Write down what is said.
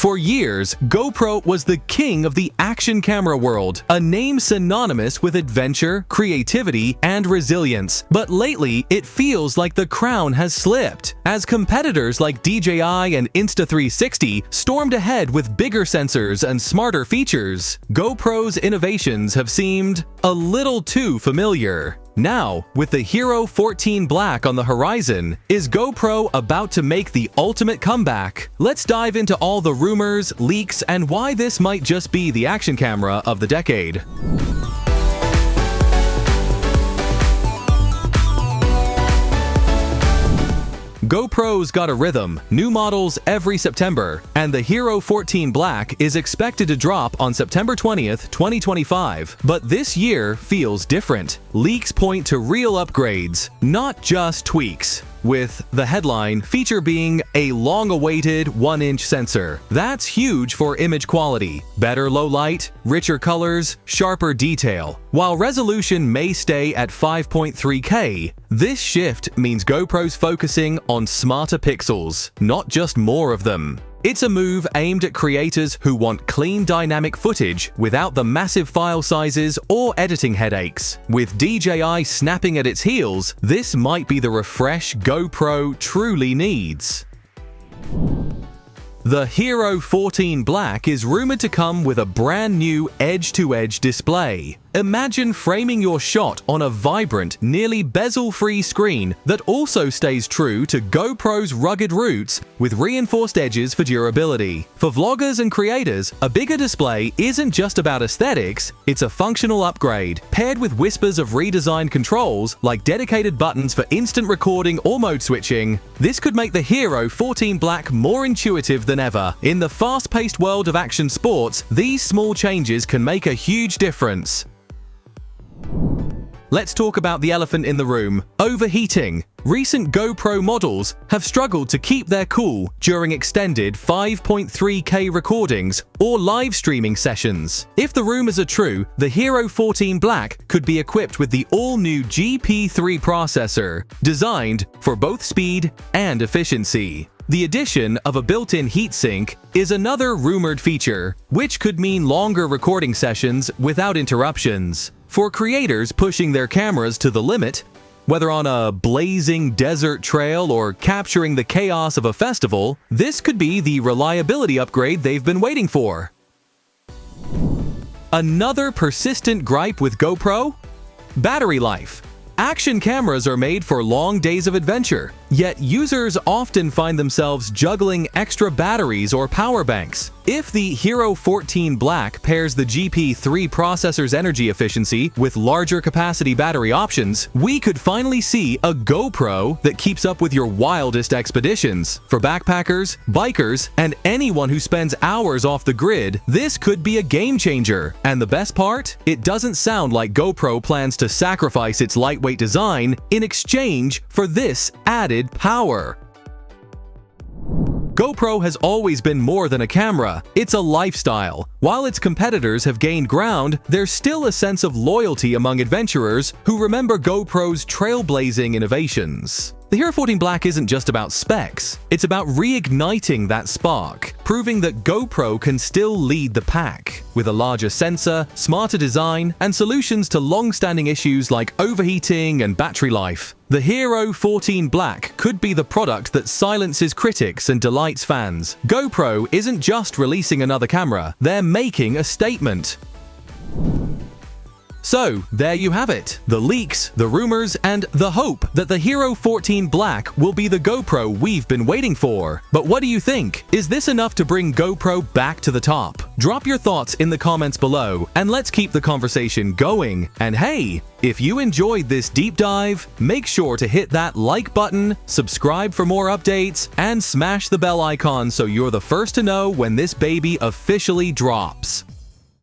For years, GoPro was the king of the action camera world, a name synonymous with adventure, creativity, and resilience. But lately, it feels like the crown has slipped, as competitors like DJI and Insta360 stormed ahead with bigger sensors and smarter features. GoPro's innovations have seemed a little too familiar. Now, with the Hero 14 Black on the horizon, is GoPro about to make the ultimate comeback? Let's dive into all the rumors, leaks, and why this might just be the action camera of the decade. GoPro's got a rhythm, new models every September, and the Hero 14 Black is expected to drop on September 20th, 2025. But this year feels different. Leaks point to real upgrades, not just tweaks, with the headline feature being a long-awaited 1-inch sensor. That's huge for image quality, better low light, richer colors, sharper detail. While resolution may stay at 5.3K, this shift means GoPro's focusing on smarter pixels, not just more of them. It's a move aimed at creators who want clean dynamic footage without the massive file sizes or editing headaches. With DJI snapping at its heels, this might be the refresh GoPro truly needs. The Hero 14 Black is rumored to come with a brand new edge-to-edge display. Imagine framing your shot on a vibrant, nearly bezel-free screen that also stays true to GoPro's rugged roots with reinforced edges for durability. For vloggers and creators, a bigger display isn't just about aesthetics, it's a functional upgrade, paired with whispers of redesigned controls like dedicated buttons for instant recording or mode switching. This could make the Hero 14 Black more intuitive than ever. In the fast-paced world of action sports, these small changes can make a huge difference. Let's talk about the elephant in the room: overheating. Recent GoPro models have struggled to keep their cool during extended 5.3K recordings or live streaming sessions. If the rumors are true, the Hero 14 Black could be equipped with the all-new GP3 processor, designed for both speed and efficiency. The addition of a built-in heatsink is another rumored feature, which could mean longer recording sessions without interruptions. For creators pushing their cameras to the limit, whether on a blazing desert trail or capturing the chaos of a festival, this could be the reliability upgrade they've been waiting for. Another persistent gripe with GoPro? Battery life. Action cameras are made for long days of adventure, yet users often find themselves juggling extra batteries or power banks. If the Hero 14 Black pairs the GP3 processor's energy efficiency with larger capacity battery options, we could finally see a GoPro that keeps up with your wildest expeditions. For backpackers, bikers, and anyone who spends hours off the grid, this could be a game changer. And the best part? It doesn't sound like GoPro plans to sacrifice its lightweight design in exchange for this added power. GoPro has always been more than a camera, it's a lifestyle. While its competitors have gained ground, there's still a sense of loyalty among adventurers who remember GoPro's trailblazing innovations. The Hero 14 Black isn't just about specs, it's about reigniting that spark, proving that GoPro can still lead the pack. With a larger sensor, smarter design, and solutions to long-standing issues like overheating and battery life, the Hero 14 Black could be the product that silences critics and delights fans. GoPro isn't just releasing another camera, they're making a statement. So, there you have it. The leaks, the rumors, and the hope that the Hero 14 Black will be the GoPro we've been waiting for. But what do you think? Is this enough to bring GoPro back to the top? Drop your thoughts in the comments below, and let's keep the conversation going. And hey, if you enjoyed this deep dive, make sure to hit that like button, subscribe for more updates, and smash the bell icon so you're the first to know when this baby officially drops.